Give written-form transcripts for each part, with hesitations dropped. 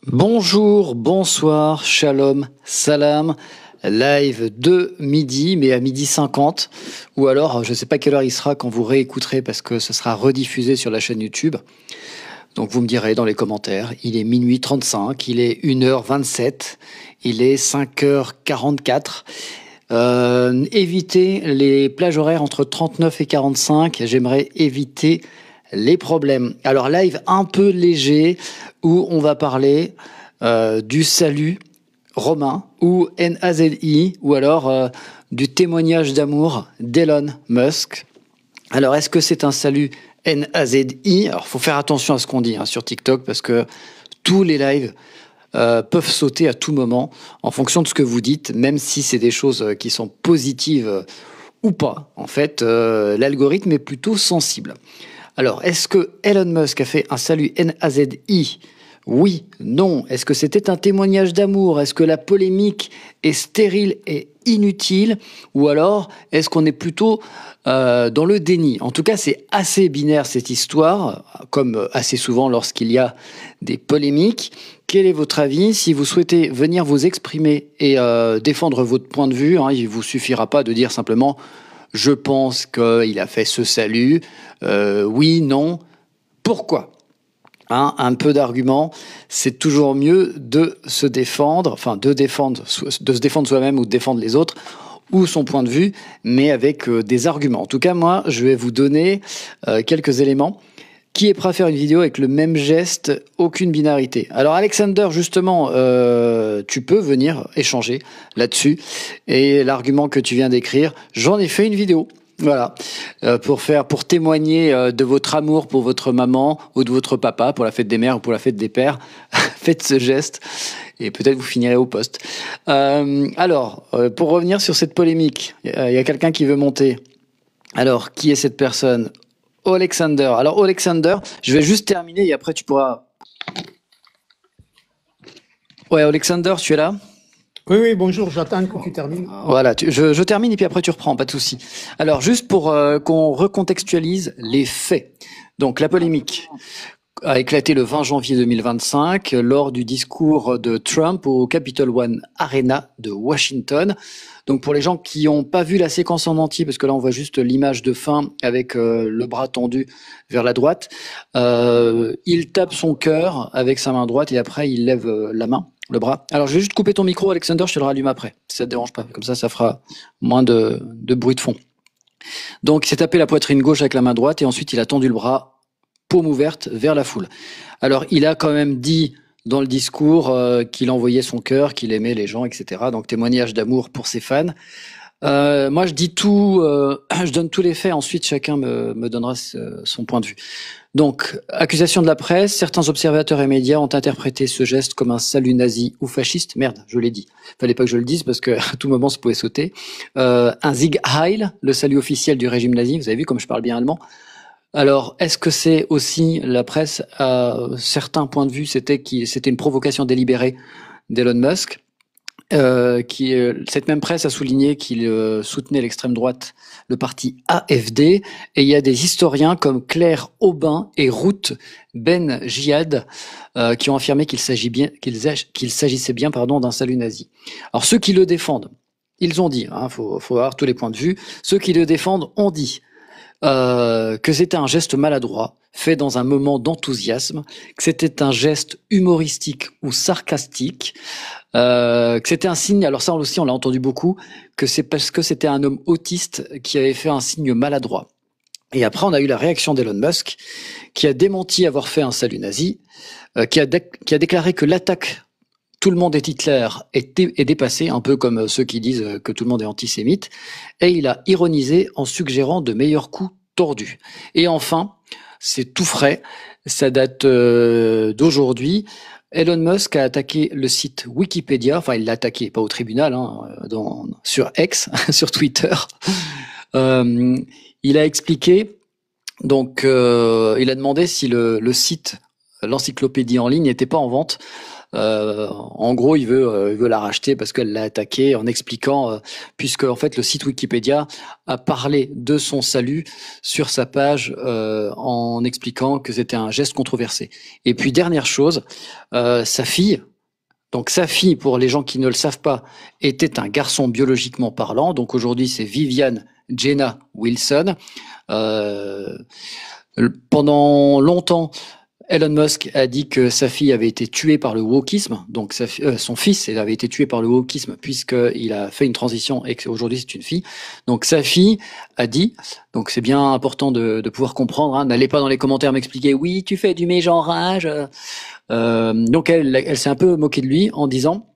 Bonjour, bonsoir, shalom, salam, live de midi, mais à midi 50, ou alors je ne sais pas quelle heure il sera quand vous réécouterez parce que ce sera rediffusé sur la chaîne YouTube. Donc vous me direz dans les commentaires, il est minuit 35, il est 1h27, il est 5h44. Évitez les plages horaires entre 39 et 45, j'aimerais éviter les problèmes. Alors live un peu léger où on va parler du salut romain ou NAZI ou alors du témoignage d'amour d'Elon Musk. Alors est-ce que c'est un salut NAZI? Alors faut faire attention à ce qu'on dit sur TikTok parce que tous les lives peuvent sauter à tout moment en fonction de ce que vous dites, même si c'est des choses qui sont positives ou pas. En fait, l'algorithme est plutôt sensible. Alors, est-ce que Elon Musk a fait un salut NAZI? Oui, non. Est-ce que c'était un témoignage d'amour? Est-ce que la polémique est stérile et inutile? Ou alors, est-ce qu'on est plutôt dans le déni? En tout cas, c'est assez binaire cette histoire, comme assez souvent lorsqu'il y a des polémiques. Quel est votre avis? Si vous souhaitez venir vous exprimer et défendre votre point de vue, il ne vous suffira pas de dire simplement « je pense qu'il a fait ce salut », oui, non, pourquoi? Un peu d'argument, c'est toujours mieux de se défendre, de se défendre soi-même ou de défendre les autres, ou son point de vue, mais avec des arguments. En tout cas, moi, je vais vous donner quelques éléments. Qui est prêt à faire une vidéo avec le même geste, aucune binarité? Alors Alexander, justement, tu peux venir échanger là-dessus. Et l'argument que tu viens d'écrire, j'en ai fait une vidéo. Voilà, pour témoigner de votre amour pour votre maman ou de votre papa, pour la fête des mères ou pour la fête des pères, faites ce geste et peut-être vous finirez au poste. Alors, pour revenir sur cette polémique, il y a quelqu'un qui veut monter. Alors, qui est cette personne? Alexander. Alors, Alexander, je vais juste terminer et après tu pourras... Ouais, Alexander, tu es là? Oui, bonjour, j'attends que tu termines. Voilà, je termine et puis après tu reprends, pas de souci. Alors, juste pour qu'on recontextualise les faits. Donc, la polémique a éclaté le 20 janvier 2025 lors du discours de Trump au Capitol One Arena de Washington. Donc pour les gens qui n'ont pas vu la séquence en entier, parce que là on voit juste l'image de fin avec le bras tendu vers la droite, il tape son cœur avec sa main droite et après il lève la main, le bras. Alors je vais juste couper ton micro Alexander, je te le rallume après, si ça te dérange pas, comme ça fera moins de bruit de fond. Donc il s'est tapé la poitrine gauche avec la main droite et ensuite il a tendu le bras, paume ouverte vers la foule. Alors il a quand même dit dans le discours qu'il envoyait son cœur, qu'il aimait les gens, etc. Donc témoignage d'amour pour ses fans. Moi je dis tout, je donne tous les faits, ensuite chacun me donnera son point de vue. Donc, accusation de la presse, certains observateurs et médias ont interprété ce geste comme un salut nazi ou fasciste. Merde, je l'ai dit. Fallait pas que je le dise parce que à tout moment ça pouvait sauter. Un Sieg Heil, le salut officiel du régime nazi. Vous avez vu comme je parle bien allemand. Alors, est-ce que c'est aussi la presse, à certains points de vue, c'était une provocation délibérée d'Elon Musk, cette même presse a souligné qu'il soutenait l'extrême droite, le parti AfD, et il y a des historiens comme Claire Aubin et Ruth Ben Jihad qui ont affirmé qu'il s'agissait bien d'un salut nazi. Alors ceux qui le défendent, ils ont dit, faut avoir tous les points de vue, ceux qui le défendent ont dit que c'était un geste maladroit, fait dans un moment d'enthousiasme, que c'était un geste humoristique ou sarcastique, que c'était un signe, alors ça aussi on l'a entendu beaucoup, que c'est parce que c'était un homme autiste qui avait fait un signe maladroit. Et après on a eu la réaction d'Elon Musk, qui a démenti avoir fait un salut nazi, qui a déclaré que l'attaque tout le monde est Hitler est dépassé, un peu comme ceux qui disent que tout le monde est antisémite, et il a ironisé en suggérant de meilleurs coups tordus. Et enfin, c'est tout frais, ça date d'aujourd'hui, Elon Musk a attaqué le site Wikipédia, enfin il l'a attaqué, pas au tribunal, sur X, sur Twitter. Il a expliqué, donc il a demandé si le site, l'encyclopédie en ligne n'était pas en vente, En gros, il veut la racheter parce qu'elle l'a attaqué en expliquant, puisque en fait le site Wikipédia a parlé de son salut sur sa page en expliquant que c'était un geste controversé. Et puis dernière chose, sa fille. Donc sa fille, pour les gens qui ne le savent pas, était un garçon biologiquement parlant. Donc aujourd'hui, c'est Vivian Jenna Wilson. Euh, Pendant longtemps, Elon Musk a dit que sa fille avait été tuée par le wokisme, donc son fils avait été tué par le wokisme puisqu'il a fait une transition et qu'aujourd'hui c'est une fille. Donc sa fille a dit, donc c'est bien important de pouvoir comprendre, hein, n'allez pas dans les commentaires m'expliquer oui tu fais du mégenrage. Donc elle s'est un peu moquée de lui en disant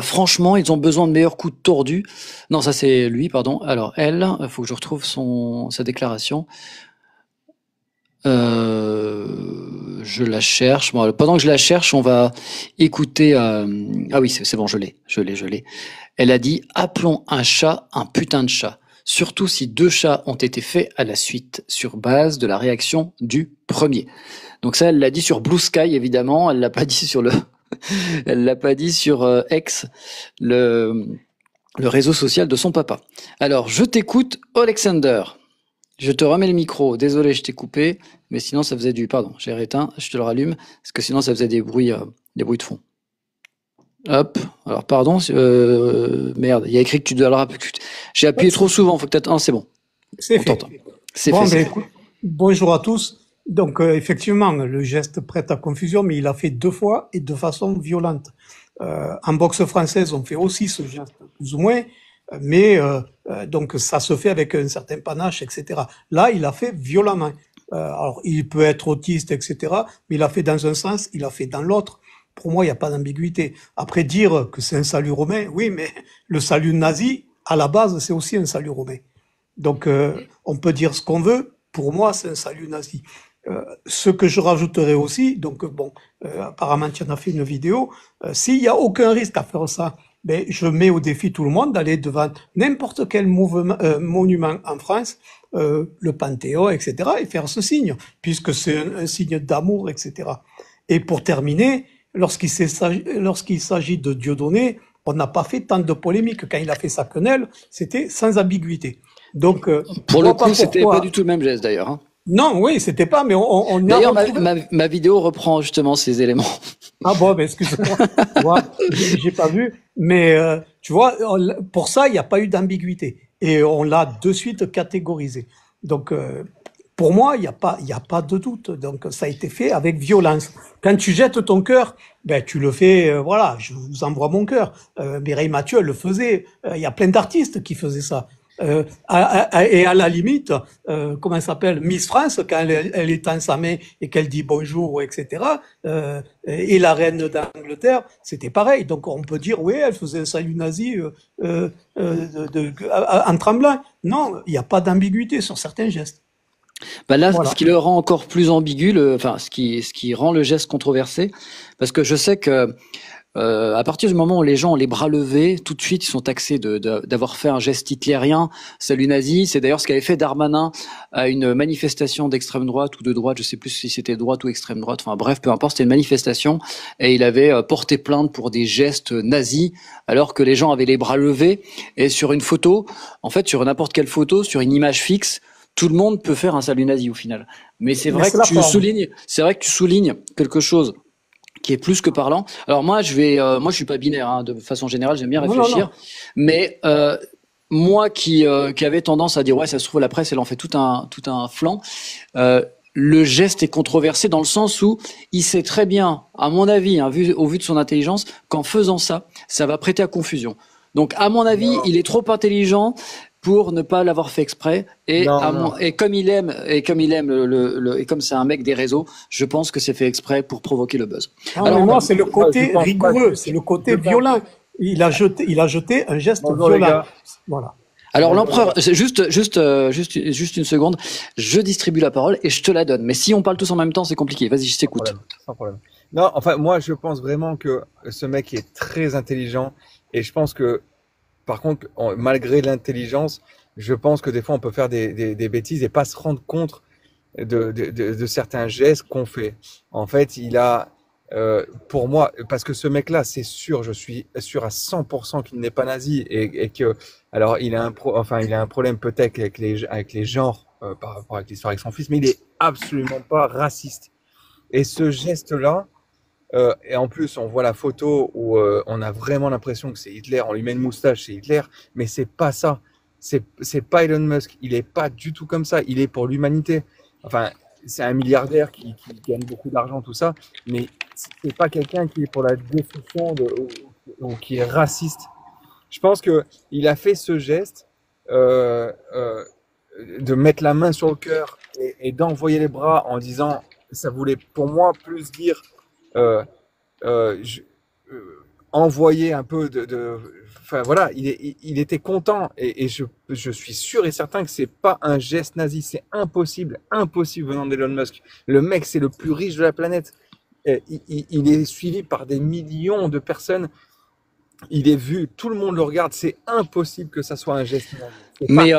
franchement, ils ont besoin de meilleurs coups de tordus. Non, ça c'est lui, pardon. Alors elle, il faut que je retrouve sa déclaration. Je la cherche. Bon, pendant que je la cherche, on va écouter. Ah oui, c'est bon, je l'ai. Elle a dit appelons un chat un putain de chat. Surtout si 2 chats ont été faits à la suite, sur base de la réaction du premier. Donc ça, elle l'a dit sur Blue Sky, évidemment. Elle l'a pas dit sur elle l'a pas dit sur X, le réseau social de son papa. Alors, je t'écoute, Alexander. Je te remets le micro. Désolé, je t'ai coupé, mais sinon ça faisait pardon, j'ai rééteint. Je te le rallume parce que sinon ça faisait des bruits de fond. Hop. Alors pardon. Merde. Il y a écrit que tu dois le J'ai appuyé trop souvent. Faut peut-être. C'est bon. C'est fait. C'est bon, fait. Écoute, bonjour à tous. Donc effectivement, le geste prête à confusion, mais il l'a fait 2 fois et de façon violente. En boxe française, on fait aussi ce geste, plus ou moins. Mais donc ça se fait avec un certain panache, etc. Là, il a fait violemment. Alors, il peut être autiste, etc. Mais il a fait dans un sens, il a fait dans l'autre. Pour moi, il n'y a pas d'ambiguïté. Après, dire que c'est un salut romain, oui, mais le salut nazi, à la base, c'est aussi un salut romain. Donc, on peut dire ce qu'on veut. Pour moi, c'est un salut nazi. Ce que je rajouterais aussi, donc bon, apparemment tu en as fait une vidéo, s'il n'y a aucun risque à faire ça, ben, je mets au défi tout le monde d'aller devant n'importe quel monument en France, le Panthéon, etc., et faire ce signe, puisque c'est un signe d'amour, etc. Et pour terminer, lorsqu'il s'agit de Dieudonné, on n'a pas fait tant de polémiques. Quand il a fait sa quenelle, c'était sans ambiguïté. Donc, pour le coup, c'était pas du tout le même geste d'ailleurs. Hein. Non, oui, c'était pas, mais on d'ailleurs, ma vidéo reprend justement ces éléments. Ah bon, ben excuse-moi, j'ai pas vu, mais tu vois, pour ça, il n'y a pas eu d'ambiguïté et on l'a de suite catégorisé. Donc, pour moi, il y a pas de doute. Donc, ça a été fait avec violence. Quand tu jettes ton cœur, ben tu le fais, voilà, je vous envoie mon cœur. Mireille Mathieu, elle le faisait. Il y a plein d'artistes qui faisaient ça. Et à la limite, comment elle s'appelle, Miss France, quand elle étend sa main et qu'elle dit bonjour, etc. Et la reine d'Angleterre, c'était pareil. Donc on peut dire, oui, elle faisait un salut nazi en tremblant. Non, il n'y a pas d'ambiguïté sur certains gestes. Bah là, voilà. Ce qui le rend encore plus ambigu, ce qui rend le geste controversé, parce que je sais que à partir du moment où les gens ont les bras levés, tout de suite ils sont taxés d'avoir fait un geste hitlérien, salut nazi. C'est d'ailleurs ce qu'avait fait Darmanin à une manifestation d'extrême droite ou de droite, je sais plus si c'était droite ou extrême droite, enfin bref, peu importe, c'était une manifestation et il avait porté plainte pour des gestes nazis alors que les gens avaient les bras levés. Et sur une photo, en fait sur n'importe quelle photo, sur une image fixe, tout le monde peut faire un salut nazi au final. Mais c'est vrai que tu soulignes quelque chose qui est plus que parlant. Alors moi, moi je suis pas binaire, hein, de façon générale, j'aime bien réfléchir, non. Mais moi qui avait tendance à dire ouais, ça se trouve la presse, elle en fait tout un flanc. Le geste est controversé dans le sens où il sait très bien, à mon avis, hein, au vu de son intelligence, qu'en faisant ça, ça va prêter à confusion. Donc à mon avis, il est trop intelligent pour ne pas l'avoir fait exprès et comme il aime et comme c'est un mec des réseaux, je pense que c'est fait exprès pour provoquer le buzz. Alors moi c'est le côté rigoureux, c'est le côté violent. Il a jeté un geste violent. Voilà. Alors l'empereur, juste une seconde, je distribue la parole et je te la donne. Mais si on parle tous en même temps, c'est compliqué. Vas-y, je t'écoute. Sans problème. Non, enfin moi je pense vraiment que ce mec est très intelligent et je pense que par contre, malgré l'intelligence, je pense que des fois on peut faire des bêtises et pas se rendre compte de certains gestes qu'on fait. En fait, il a pour moi, parce que ce mec-là, c'est sûr, je suis sûr à 100% qu'il n'est pas nazi et que, alors, il a un problème peut-être avec les genres par rapport avec l'histoire avec son fils, mais il est absolument pas raciste. Et ce geste-là, et en plus, on voit la photo où on a vraiment l'impression que c'est Hitler. On lui met une moustache, c'est Hitler, mais c'est pas ça. C'est pas Elon Musk. Il est pas du tout comme ça. Il est pour l'humanité. Enfin, c'est un milliardaire qui gagne beaucoup d'argent, tout ça, mais c'est pas quelqu'un qui est pour la destruction ou qui est raciste. Je pense que il a fait ce geste de mettre la main sur le cœur et d'envoyer les bras en disant, ça voulait pour moi plus dire euh, je, envoyer un peu enfin voilà, il était content et je suis sûr et certain que c'est pas un geste nazi, c'est impossible venant d'Elon Musk. Le mec, c'est le plus riche de la planète. Il est suivi par des millions de personnes. Il est vu, tout le monde le regarde. C'est impossible que ça soit un geste nazi. Mais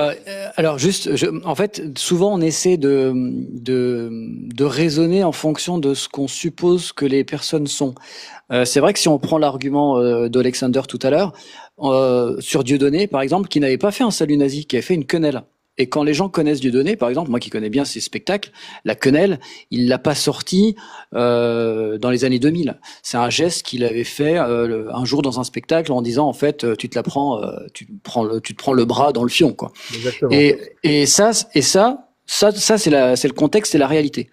alors juste, en fait, souvent on essaie de raisonner en fonction de ce qu'on suppose que les personnes sont. C'est vrai que si on prend l'argument d'Alexander tout à l'heure, sur Dieudonné, par exemple, qui n'avait pas fait un salut nazi, qui avait fait une quenelle. Et quand les gens connaissent Dieudonné, par exemple, moi qui connais bien ses spectacles, la quenelle, il l'a pas sorti dans les années 2000. C'est un geste qu'il avait fait un jour dans un spectacle en disant en fait tu te prends le bras dans le fion quoi. Exactement. Et ça c'est le contexte, c'est la réalité.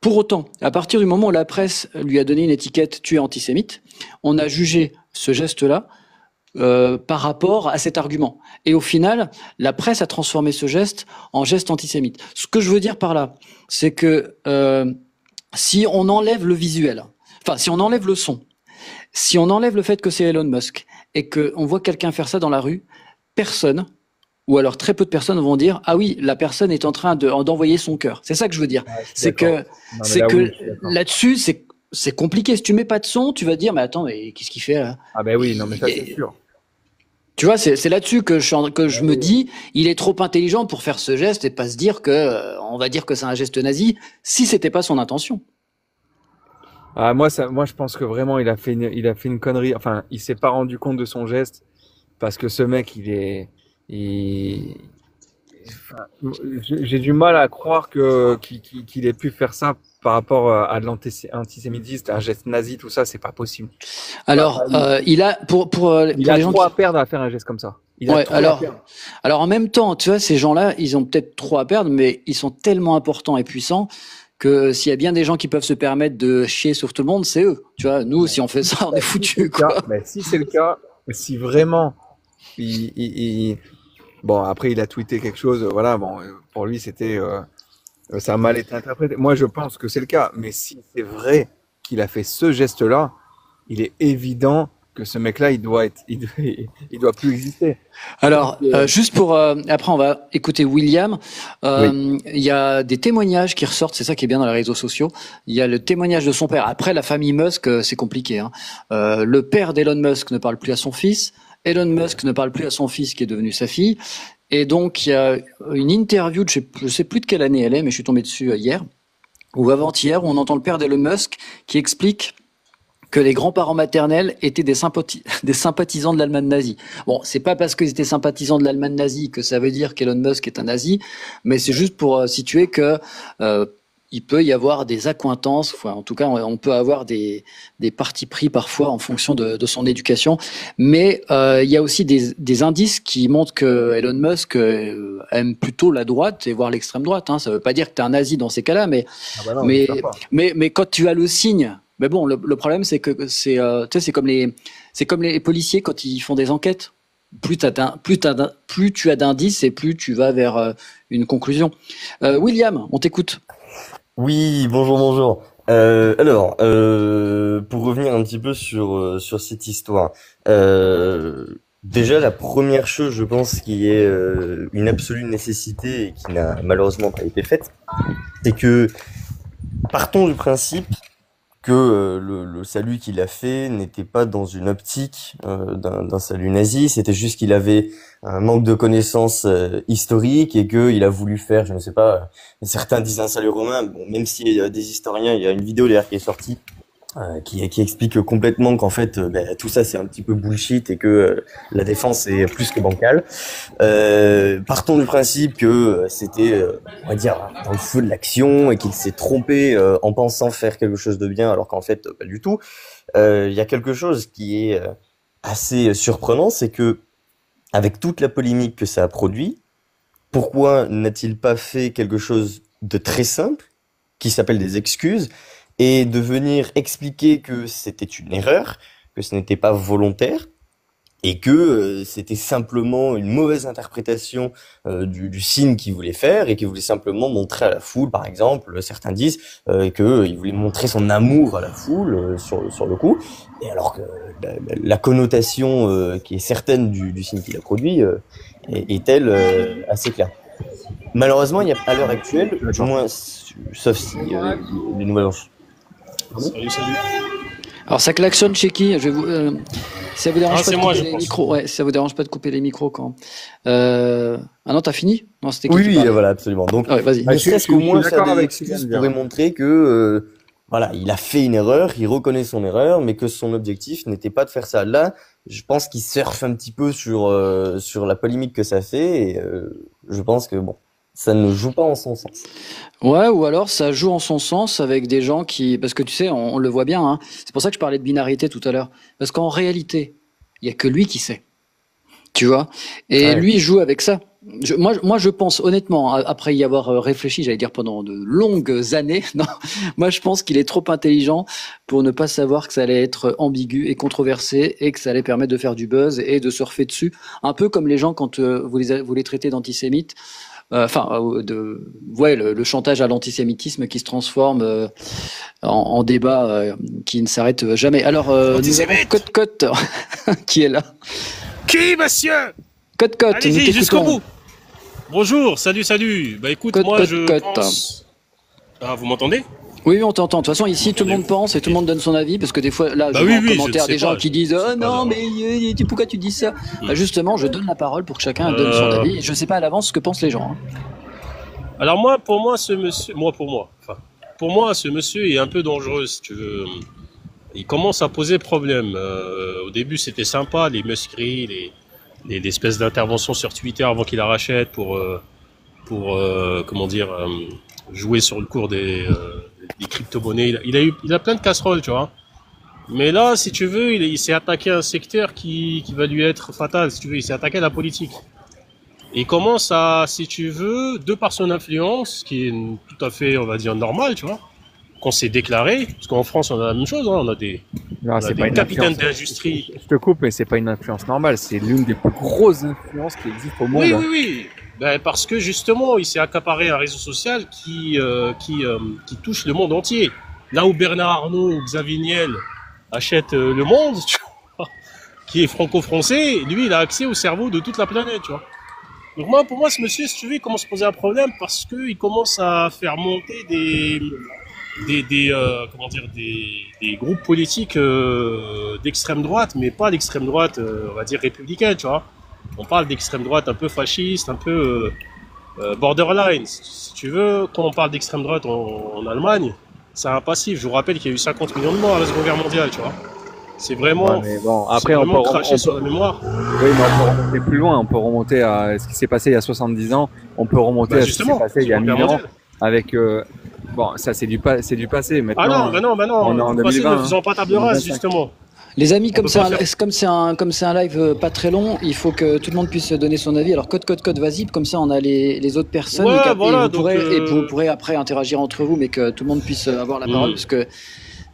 Pour autant, à partir du moment où la presse lui a donné une étiquette tu es antisémite, on a jugé ce geste-là par rapport à cet argument. Et au final, la presse a transformé ce geste en geste antisémite. Ce que je veux dire par là, c'est que si on enlève le visuel, enfin si on enlève le son, si on enlève le fait que c'est Elon Musk et qu'on voit quelqu'un faire ça dans la rue, personne, ou alors très peu de personnes vont dire ah oui, la personne est en train d'envoyer son cœur. C'est ça que je veux dire. Ouais, c'est que là-dessus, c'est compliqué. Si tu mets pas de son, tu vas dire mais attends, mais qu'est-ce qu'il fait là? Ah ben oui, non mais ça c'est sûr. Tu vois, c'est là-dessus que je me dis, il est trop intelligent pour faire ce geste et pas se dire que, on va dire que c'est un geste nazi, si c'était pas son intention. Ah moi je pense que vraiment il a fait une connerie. Enfin, il s'est pas rendu compte de son geste parce que ce mec enfin, j'ai du mal à croire qu'il ait pu faire ça par rapport à de l'antisémitisme, un geste nazi, tout ça, c'est pas possible. Alors, il a pour il a trop à perdre à faire un geste comme ça. Ouais, alors en même temps, tu vois, ces gens-là, ils ont peut-être trop à perdre, mais ils sont tellement importants et puissants que s'il y a bien des gens qui peuvent se permettre de chier sur tout le monde, c'est eux. Tu vois, nous, si on fait ça, on est foutus, quoi. Mais si c'est le cas, si vraiment bon, après il a tweeté quelque chose, voilà, bon, pour lui c'était ça a mal été interprété. Moi, je pense que c'est le cas. Mais si c'est vrai qu'il a fait ce geste-là, il est évident que ce mec-là, il doit plus exister. Alors, juste pour après, on va écouter William. Oui. Il y a des témoignages qui ressortent. C'est ça qui est bien dans les réseaux sociaux. Il y a le témoignage de son père. Après, la famille Musk, c'est compliqué. Hein. Le père d'Elon Musk ne parle plus à son fils. Elon Musk ne parle plus à son fils qui est devenu sa fille. Et donc, il y a une interview, je sais plus de quelle année elle est, mais je suis tombé dessus hier, ou avant-hier, où on entend le père d'Elon Musk qui explique que les grands-parents maternels étaient des sympathisants de l'Allemagne nazie. Bon, c'est pas parce qu'ils étaient sympathisants de l'Allemagne nazie que ça veut dire qu'Elon Musk est un nazi, mais c'est juste pour situer que il peut y avoir des accointances, enfin, en tout cas, on peut avoir des partis pris parfois en fonction de son éducation. Mais il y a aussi des indices qui montrent que Elon Musk aime plutôt la droite et voire l'extrême droite. Hein. Ça veut pas dire que tu es un nazi dans ces cas-là, mais mais quand tu as le signe. Mais bon, le problème c'est que c'est tu sais, c'est comme les policiers quand ils font des enquêtes. Plus tu as d'indices et plus tu vas vers une conclusion. William, on t'écoute. Oui, bonjour. Pour revenir un petit peu sur cette histoire, déjà la première chose, je pense, qui est une absolue nécessité et qui n'a malheureusement pas été faite, c'est que partons du principe que le salut qu'il a fait n'était pas dans une optique d'un salut nazi, c'était juste qu'il avait un manque de connaissances historiques et qu'il a voulu faire, je ne sais pas, certains disent un salut romain, bon, même s'il y a des historiens, il y a une vidéo d'ailleurs qui est sortie qui explique complètement qu'en fait tout ça c'est un petit peu bullshit et que la défense est plus que bancale. Partons du principe que c'était on va dire dans le feu de l'action et qu'il s'est trompé en pensant faire quelque chose de bien alors qu'en fait pas du tout. Il y a quelque chose qui est assez surprenant, c'est que avec toute la polémique que ça a produit, pourquoi n'a-t-il pas fait quelque chose de très simple qui s'appelle des excuses et de venir expliquer que c'était une erreur, que ce n'était pas volontaire et que c'était simplement une mauvaise interprétation du signe qu'il voulait faire et qu'il voulait simplement montrer à la foule, par exemple, certains disent qu'il voulait montrer son amour à la foule sur le coup, et alors que la connotation qui est certaine du signe qu'il a produit est-elle assez claire. Malheureusement, il y a à l'heure actuelle, du moins, sauf si les nouvelles... Salut. Alors ça klaxonne chez qui? Je vais vous, ça vous dérange pas de moi, couper les micros? Ouais, ça vous dérange pas de couper les micros quand Ah non, t'as fini? Non, c'était qui qui Oui, parlait? voilà, absolument. Donc, Ah ouais, vas-y. ne serait-ce qu'au moins je suis faire d'accord des avec excuses Sylvain, pourrait montrer que voilà, il a fait une erreur, il reconnaît son erreur, mais que son objectif n'était pas de faire ça. Là, je pense qu'il surfe un petit peu sur la polémique que ça fait, et je pense que bon, ça ne joue pas en son sens. Ouais, ou alors ça joue en son sens avec des gens qui, parce que tu sais, on le voit bien, hein. C'est pour ça que je parlais de binarité tout à l'heure. Parce qu'en réalité, il y a que lui qui sait. Tu vois? Et Ouais. lui joue avec ça. Moi, je pense honnêtement, après y avoir réfléchi, j'allais dire pendant de longues années, non, moi je pense qu'il est trop intelligent pour ne pas savoir que ça allait être ambigu et controversé et que ça allait permettre de faire du buzz et de surfer dessus. Un peu comme les gens quand vous les traitez d'antisémites. Le chantage à l'antisémitisme qui se transforme en débat qui ne s'arrête jamais. Alors, nous avons Antisémite Cote qui est là. Qui, monsieur? Cote, nous Allez-y, jusqu'au t'écoutons. bout. Bonjour, salut. Bah écoute, Cote, moi cote, je cote. pense... Ah, vous m'entendez? Oui, on t'entend. De toute façon, ici, tout le monde pense et tout le monde donne son avis, parce que des fois, là, Bah je oui, vois en oui, je commentaire ne sais des gens pas, qui je disent ne sais « Oh pas, non, non. mais pourquoi tu dis ça ?» Bah justement, je donne la parole pour que chacun donne son Euh, avis. Et je sais pas à l'avance ce que pensent les gens. Hein. Alors pour moi, ce monsieur est un peu dangereux, si tu veux. Il commence à poser problème. Au début, c'était sympa, les muscries, les espèces d'interventions sur Twitter avant qu'il la rachète pour jouer sur le cours des crypto-monnaies. Il a plein de casseroles, tu vois. Mais là, si tu veux, il s'est attaqué à un secteur qui va lui être fatal, si tu veux. Il s'est attaqué à la politique. Et il commence à, si tu veux, de par son influence, qui est tout à fait, on va dire, normale, tu vois, qu'on s'est déclaré, parce qu'en France, on a la même chose, hein, on a des C'est pas une capitaines influence. d'industrie. Je te coupe, mais c'est pas une influence normale. C'est l'une des plus grosses influences qui existent au monde. Oui. Ben, parce que justement, il s'est accaparé un réseau social qui touche le monde entier. Là où Bernard Arnault ou Xavier Niel achètent le monde, tu vois, qui est franco-français, lui, il a accès au cerveau de toute la planète, tu vois. Donc pour moi, ce monsieur, si tu veux, il commence à poser un problème parce que il commence à faire monter des groupes politiques d'extrême droite, mais pas l'extrême droite, on va dire républicaine, tu vois. On parle d'extrême droite un peu fasciste, un peu borderline. Si tu veux, quand on parle d'extrême droite en Allemagne, c'est un passif. Je vous rappelle qu'il y a eu 50 millions de morts à la Seconde Guerre mondiale, tu vois. C'est vraiment, Ouais, mais bon, c'est après, vraiment craché sur la mémoire. oui, mais on peut remonter plus loin. On peut remonter à ce qui s'est passé il y a 70 ans. On peut remonter Bah, à ce qui s'est justement, passé il y a Seconde 1000 Guerre ans mondiale. avec, bon, ça, c'est du passé. Ah Maintenant, non, on est en vous passez 2020, ne faisant pas table rase, 2025. justement. Les amis, On peut pas faire- comme c'est un live pas très long, il faut que tout le monde puisse donner son avis. Alors code, vas-y, comme ça on a les autres personnes Ouais, et voilà, vous donc, pourrez, et vous pourrez après interagir entre vous, mais que tout le monde puisse avoir la parole, Mm. parce que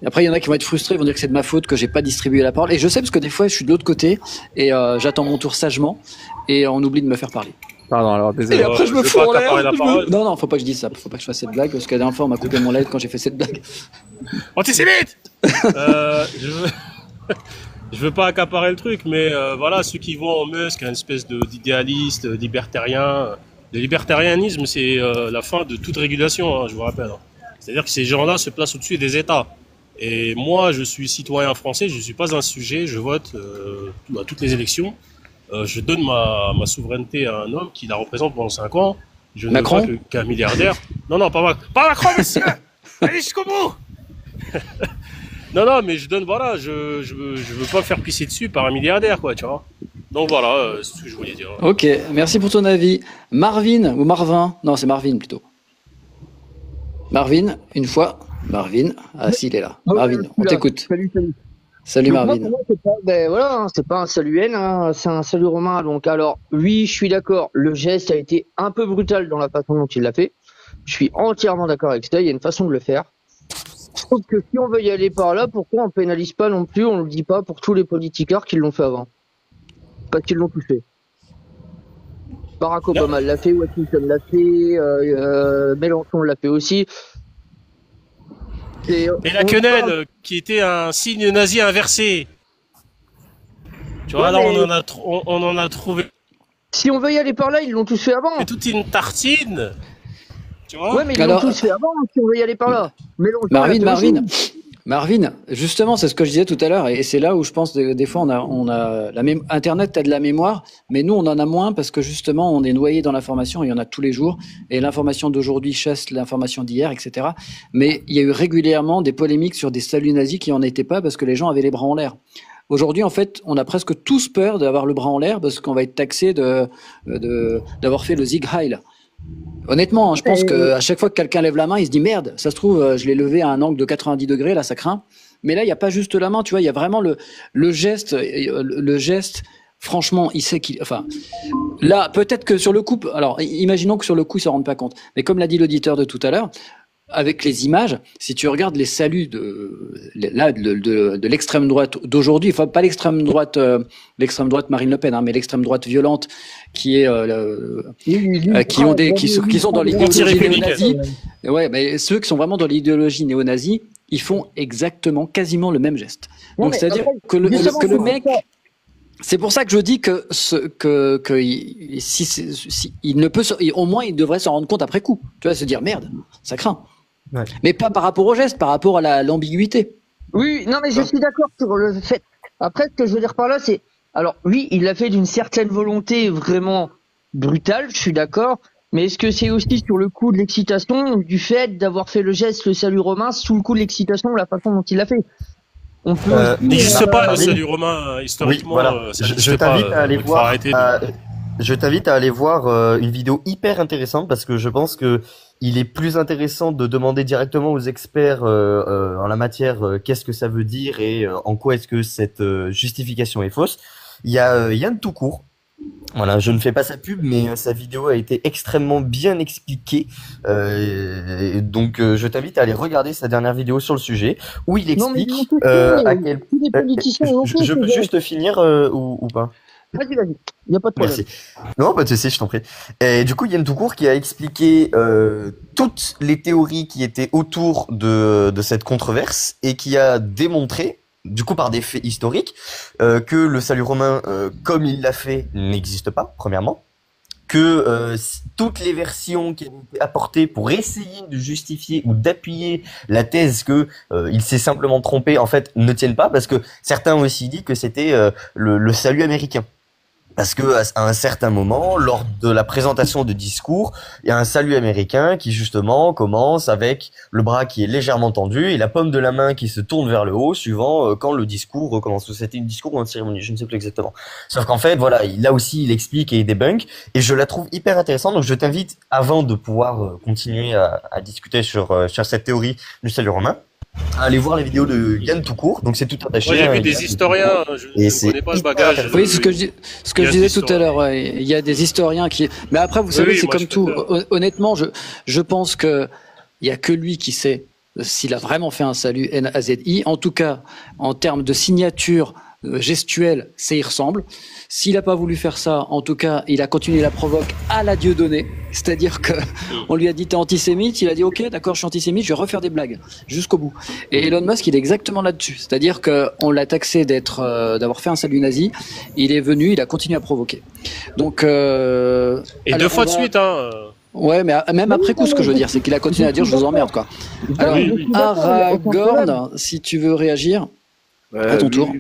après il y en a qui vont être frustrés, ils vont dire que c'est de ma faute que j'ai pas distribué la parole. Et je sais parce que des fois je suis de l'autre côté et j'attends mon tour sagement et on oublie de me faire parler. Pardon, alors Et désolé. après je me je vais fous pas en l'air. accaparer la parole. Non, faut pas que je dise ça, faut pas que je fasse cette blague parce que la dernière fois on m'a coupé mon live quand j'ai fait cette blague. Antisémite je veux pas accaparer le truc, mais voilà, ceux qui vont en Musk, une espèce d'idéaliste, libertarien. Le libertarianisme, c'est la fin de toute régulation, hein, je vous rappelle. Hein. C'est-à-dire que ces gens-là se placent au-dessus des États. Et moi, je suis citoyen français, je ne suis pas un sujet, je vote à toutes les élections. Je donne ma souveraineté à un homme qui la représente pendant 5 ans. Je ne Macron vote qu'un milliardaire. Non, pas Macron, monsieur. Allez jusqu'au bout. Non, mais je donne, voilà, je veux pas me faire pisser dessus par un milliardaire, quoi, tu vois. Donc voilà, c'est ce que je voulais dire. Ok, merci pour ton avis. Marvin ou Marvin? Non, c'est Marvin plutôt. Marvin, une fois. Marvin, ah si, il est là. Ouais, Marvin, on là. t'écoute. Salut. Salut Donc moi, Marvin. pour moi, c'est pas, ben voilà, hein, c'est pas un salut haine, hein, c'est un salut romain. Donc alors, oui, je suis d'accord. Le geste a été un peu brutal dans la façon dont il l'a fait. Je suis entièrement d'accord avec ça. Il y a une façon de le faire. Je trouve que si on veut y aller par là, pourquoi on pénalise pas non plus, on le dit pas pour tous les politiqueurs qui l'ont fait avant, parce qu'ils l'ont tous fait. Barack Obama l'a fait, Washington l'a fait, Mélenchon l'a fait aussi. Et la quenelle, qui était un signe nazi inversé. Tu vois, Ouais, là, mais- on en a trouvé Si on veut y aller par là, ils l'ont tous fait avant. toute une tartine. Tu vois? Ouais, mais ils Alors- l'ont tous fait avant, si on veut y aller par là. Mélenchon l'a fait aussi. Marvin, justement, c'est ce que je disais tout à l'heure, et c'est là où je pense que des fois Internet a de la mémoire, mais nous on en a moins parce que justement on est noyé dans l'information, il y en a tous les jours, et l'information d'aujourd'hui chasse l'information d'hier, etc. Mais il y a eu régulièrement des polémiques sur des saluts nazis qui en étaient pas parce que les gens avaient les bras en l'air. Aujourd'hui, en fait, on a presque tous peur d'avoir le bras en l'air parce qu'on va être taxé d'avoir fait le Sieg Heil. Honnêtement, hein, je pense qu'à chaque fois que quelqu'un lève la main, il se dit merde, ça se trouve, je l'ai levé à un angle de 90 degrés, là, ça craint. Mais là, il n'y a pas juste la main, tu vois, il y a vraiment le geste. Le geste, franchement, il sait qu'il. Enfin, là, peut-être que sur le coup, alors, imaginons que sur le coup, ils ne s'en rendent pas compte. Mais comme l'a dit l'auditeur de tout à l'heure, avec les images, si tu regardes les saluts de l'extrême droite d'aujourd'hui, enfin pas l'extrême droite Marine Le Pen, hein, mais l'extrême droite violente qui est qui sont dans l'idéologie néo-nazie. Ouais, mais ceux qui sont vraiment dans l'idéologie néo-nazie, ils font exactement, quasiment le même geste. Non, Donc mais c'est-à-dire après, que le justement, mec. C'est pour ça que je dis que il ne peut, au moins il devrait s'en rendre compte après coup. Tu vois, se dire merde, ça craint. Ouais. Mais pas par rapport au geste, par rapport à l'ambiguïté. Oui, non, mais je suis d'accord sur le fait. Après, ce que je veux dire par là, c'est, alors oui, il l'a fait d'une certaine volonté vraiment brutale, je suis d'accord. Mais est-ce que c'est aussi sur le coup de l'excitation, du fait d'avoir fait le geste, le salut romain, sous le coup de l'excitation, la façon dont il l'a fait? On peut aussi, Il n'existe pas le Marvin. salut romain, historiquement. Oui, voilà. Ça Je n'existe t'invite pas, à aller il faut voir. arrêter Je t'invite à aller voir une vidéo hyper intéressante parce que je pense que il est plus intéressant de demander directement aux experts en la matière qu'est-ce que ça veut dire et en quoi est-ce que cette justification est fausse. Il y a Yann Toucourt. Voilà, je ne fais pas sa pub, mais sa vidéo a été extrêmement bien expliquée. Donc, je t'invite à aller regarder sa dernière vidéo sur le sujet où il Non, mais explique ils l'ont tous fait, à quel. tous les politiciens l'ont fait, Je ce peux geste. juste finir ou pas? Vas-y, y a pas de problème. Merci. Non, pas de souci, je t'en prie. Et du coup, Yann Toucourt qui a expliqué toutes les théories qui étaient autour de cette controverse et qui a démontré, du coup par des faits historiques, que le salut romain, comme il l'a fait, n'existe pas, premièrement. Que toutes les versions qui ont été apportées pour essayer de justifier ou d'appuyer la thèse que il s'est simplement trompé, en fait, ne tiennent pas, parce que certains ont aussi dit que c'était le salut américain. Parce que à un certain moment, lors de la présentation de discours, il y a un salut américain qui justement commence avec le bras qui est légèrement tendu et la paume de la main qui se tourne vers le haut, suivant quand le discours recommence. C'était un discours ou une cérémonie, je ne sais plus exactement. Sauf qu'en fait, voilà, là aussi, il explique et il débunk, et je la trouve hyper intéressante. Donc, je t'invite, avant de pouvoir continuer à discuter sur cette théorie du salut romain, à aller voir la vidéo de Yann Toucourt. Donc, c'est tout attaché. Moi, j'ai hein, vu des historiens, je ne connais pas le bagage. Oui, c'est ce que je disais tout à l'heure. Ouais. Il y a des historiens qui. Mais après, vous savez, Oui, c'est moi, comme je tout. préfère. Honnêtement, je pense que il y a que lui qui sait s'il a vraiment fait un salut NAZI. En tout cas, en termes de signature gestuelle, ça y ressemble. S'il n'a pas voulu faire ça, en tout cas, il a continué la provoque à la Dieudonné. C'est-à-dire que on lui a dit t'es antisémite, il a dit ok, d'accord, je suis antisémite, je vais refaire des blagues jusqu'au bout. Et Elon Musk, il est exactement là-dessus. C'est-à-dire que on l'a taxé d'avoir fait un salut nazi. Il est venu, il a continué à provoquer. Donc Et deux fois de suite, hein. Ouais, mais même après coup, ce que je veux dire, c'est qu'il a continué à dire je vous emmerde, quoi. Alors, Oui, oui. Aragorn, si tu veux réagir, à ton tour.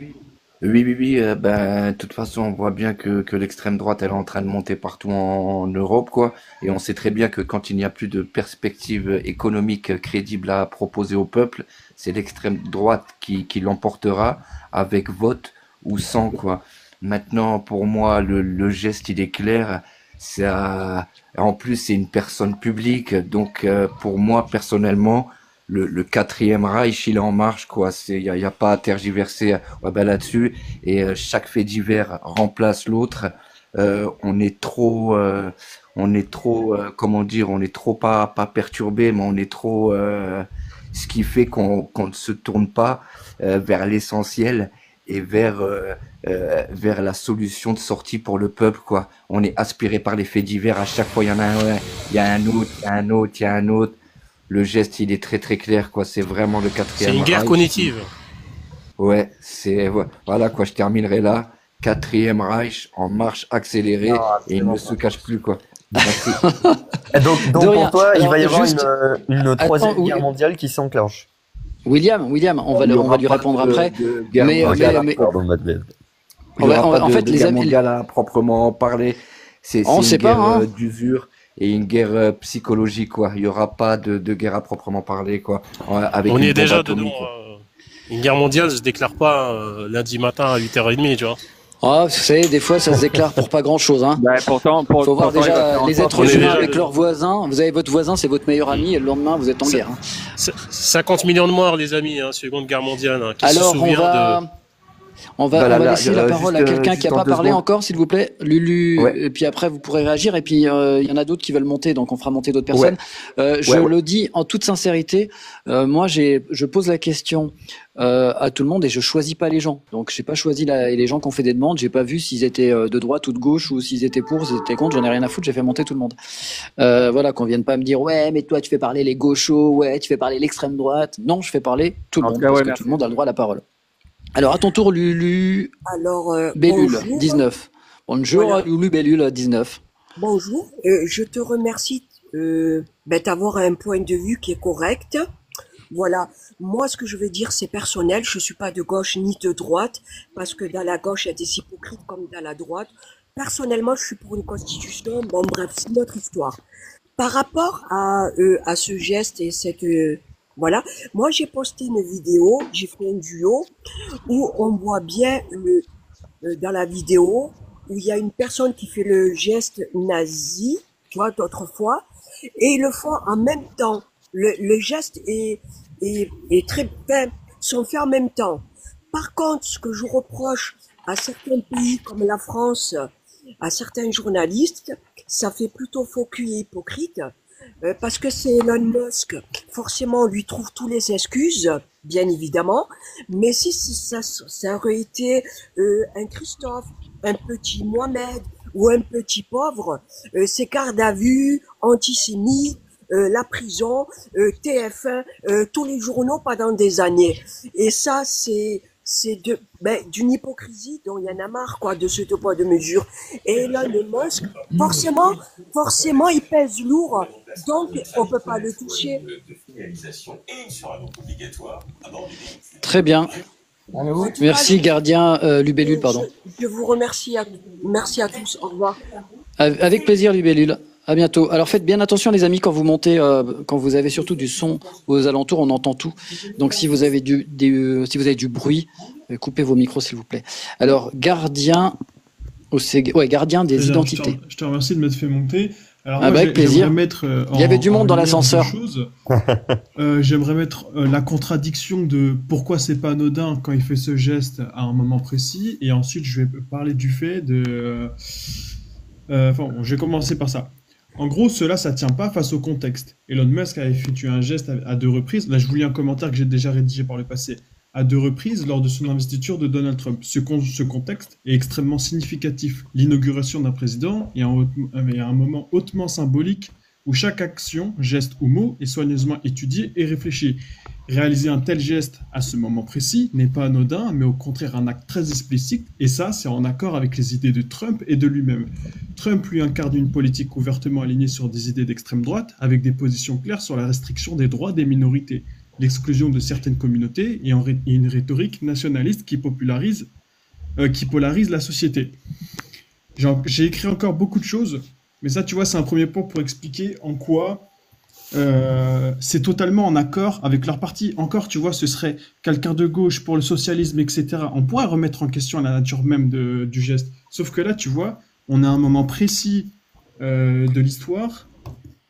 Oui, oui, oui, ben, de toute façon, on voit bien que l'extrême droite, elle est en train de monter partout en Europe, quoi. Et on sait très bien que quand il n'y a plus de perspective économique crédible à proposer au peuple, c'est l'extrême droite qui l'emportera avec vote ou sans, quoi. Maintenant, pour moi, le geste, il est clair. En plus, c'est une personne publique. Donc, pour moi, personnellement, le quatrième Reich, il est en marche, quoi. Y a pas à tergiverser ouais, ben, là-dessus. Et chaque fait divers remplace l'autre. On est trop, comment dire, on est trop pas perturbé, mais on est trop, ce qui fait qu'on ne se tourne pas vers l'essentiel et vers la solution de sortie pour le peuple, quoi. On est aspiré par les faits divers. À chaque fois, il y en a un, ouais, il y a un autre, il y a un autre, il y a un autre. Le geste, il est très très clair, quoi. C'est vraiment le C'est quatrième une guerre Reich. cognitive. Ouais, voilà quoi. Je terminerai là. Quatrième Reich en marche accélérée Non, et il ne absolument se pas. cache plus, quoi. Merci. Et donc De pour rien. toi, il Alors, va y avoir juste, une troisième attends, oui, guerre mondiale qui s'enclenche. William, Il n'y on va aura lui pas répondre après. de guerre Mais, Ok, mondiale mais pardon, Madeleine. il y aura pas en fait, de les guerre amis, mondiale à proprement parler. on C'est une sait pas, guerre hein. d'usure et une guerre psychologique, quoi. Il y aura pas de guerre à proprement parler, quoi. Avec On y une est bombe déjà dedans. atomique, quoi. Une guerre mondiale se déclare pas lundi matin à 8h30, tu vois. Ah, vous savez, des fois, ça se déclare pour pas grand-chose, hein. Bah, pourtant, Faut voir pourtant, il va déjà faire en les sorte êtres On est humains déjà avec dedans. leurs voisins. Vous avez votre voisin, c'est votre meilleur ami, et le lendemain, vous êtes en C'est- guerre, hein. 50 millions de morts, les amis, hein, Seconde Guerre mondiale. Hein. Qui se Alors, souvient de... on Bah, va là, laisser la parole à quelqu'un qui juste n'a en pas deux parlé secondes. encore, s'il vous plaît. Lulu, Ouais, et puis après, vous pourrez réagir. Et puis, il y en a d'autres qui veulent monter, donc on fera monter d'autres ouais, personnes. Je ouais. le dis en toute sincérité, moi, je pose la question à tout le monde et je choisis pas les gens. Donc, j'ai pas choisi les gens qui ont fait des demandes. J'ai pas vu s'ils étaient de droite ou de gauche ou s'ils étaient pour, s'ils étaient contre. J'en ai rien à foutre. J'ai fait monter tout le monde. Voilà, qu'on vienne pas me dire ouais, mais toi, tu fais parler les gauchos, ouais, tu fais parler l'extrême droite. Non, je fais parler tout le En tout monde cas, parce ouais, que tout merci. le monde a le droit à la parole. Alors, à ton tour, Lulu. Alors, Bellule, bonjour. 19. Bonjour, Voilà. Loulou Bellule, 19. Bonjour. Je te remercie d'avoir un point de vue qui est correct. Voilà. Moi, ce que je veux dire, c'est personnel. Je suis pas de gauche ni de droite, parce que dans la gauche, il y a des hypocrites comme dans la droite. Personnellement, je suis pour une constitution. Bon, bref, c'est notre histoire. Par rapport à ce geste et cette voilà, moi j'ai posté une vidéo, j'ai fait un duo où on voit bien dans la vidéo où il y a une personne qui fait le geste nazi, tu vois, d'autrefois, et ils le font en même temps. Le geste est très bien, sont faits en même temps. Par contre, ce que je reproche à certains pays comme la France, à certains journalistes, ça fait plutôt faux cul et hypocrite, parce que c'est Elon Musk. Forcément, on lui trouve toutes les excuses, bien évidemment, mais si ça aurait été un Christophe, un petit Mohamed ou un petit pauvre, c'est garde à vue, antisémite, la prison, TF1, tous les journaux pendant des années. Et ça, c'est d'une hypocrisie dont il y en a marre, quoi, de ce deux poids deux mesures. Et Elon Musk, forcément, il pèse lourd, donc on peut pas le toucher. Très bien. En tout Merci, cas, gardien Lubellule, pardon. je vous remercie, merci à tous. Au revoir. Avec plaisir, Lubellule. À bientôt. Alors faites bien attention, les amis, quand vous montez, quand vous avez surtout du son aux alentours, on entend tout. Donc si vous avez si vous avez du bruit, coupez vos micros, s'il vous plaît. Alors, gardien gardien des Déjà, identités. je te remercie de m'être fait monter. Alors Ah moi, bah, avec plaisir. j'aimerais mettre Il y avait du monde dans lumière l'ascenseur. deux choses. J'aimerais mettre la contradiction de pourquoi c'est pas anodin quand il fait ce geste à un moment précis, et ensuite je vais parler du fait de... je vais commencer par ça. En gros, ça tient pas face au contexte. Elon Musk a effectué un geste à deux reprises. Là, je vous lis un commentaire que j'ai déjà rédigé par le passé. À deux reprises lors de son investiture de Donald Trump. Ce contexte est extrêmement significatif. L'inauguration d'un président est un moment hautement symbolique où chaque action, geste ou mot est soigneusement étudié et réfléchi. Réaliser un tel geste à ce moment précis n'est pas anodin, mais au contraire un acte très explicite, et ça, c'est en accord avec les idées de Trump et de lui-même. Trump lui incarne une politique ouvertement alignée sur des idées d'extrême droite, avec des positions claires sur la restriction des droits des minorités, l'exclusion de certaines communautés et une rhétorique nationaliste qui popularise qui polarisent la société. J'ai écrit encore beaucoup de choses, mais ça, tu vois, c'est un premier point pour expliquer en quoi c'est totalement en accord avec leur parti. Encore, tu vois, ce serait quelqu'un de gauche pour le socialisme, etc. On pourrait remettre en question la nature même du geste. Sauf que là, tu vois, on a un moment précis de l'histoire,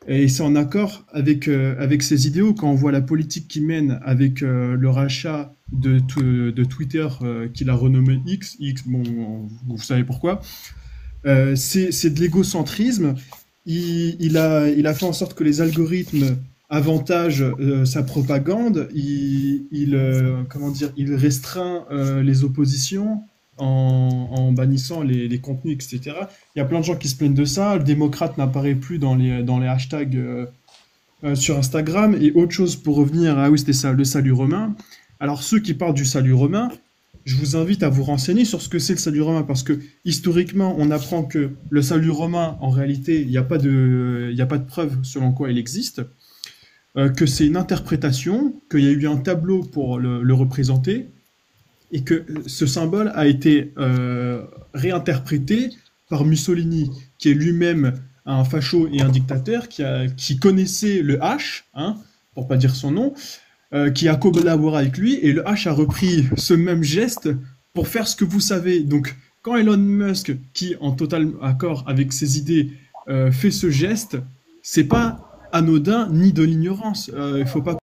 et c'est en accord avec ses idéaux. Quand on voit la politique qu'il mène avec le rachat de Twitter qu'il a renommé X, bon, vous savez pourquoi, c'est de l'égocentrisme. Il a fait en sorte que les algorithmes avantagent sa propagande. Comment dire, il restreint les oppositions en bannissant les contenus, etc. Il y a plein de gens qui se plaignent de ça. Le démocrate n'apparaît plus dans les hashtags sur Instagram. Et autre chose pour revenir, ah oui, c'était ça, le salut romain. Alors ceux qui parlent du salut romain, je vous invite à vous renseigner sur ce que c'est le salut romain, parce que historiquement, on apprend que le salut romain, en réalité, il n'y a pas de preuve selon quoi il existe, que c'est une interprétation, qu'il y a eu un tableau pour le représenter, et que ce symbole a été réinterprété par Mussolini, qui est lui-même un facho et un dictateur, qui connaissait le H, hein, pour pas dire son nom, qui a collaboré avec lui, et le H a repris ce même geste pour faire ce que vous savez. Donc, quand Elon Musk, qui en total accord avec ses idées, fait ce geste, c'est pas anodin ni de l'ignorance. Il faut pas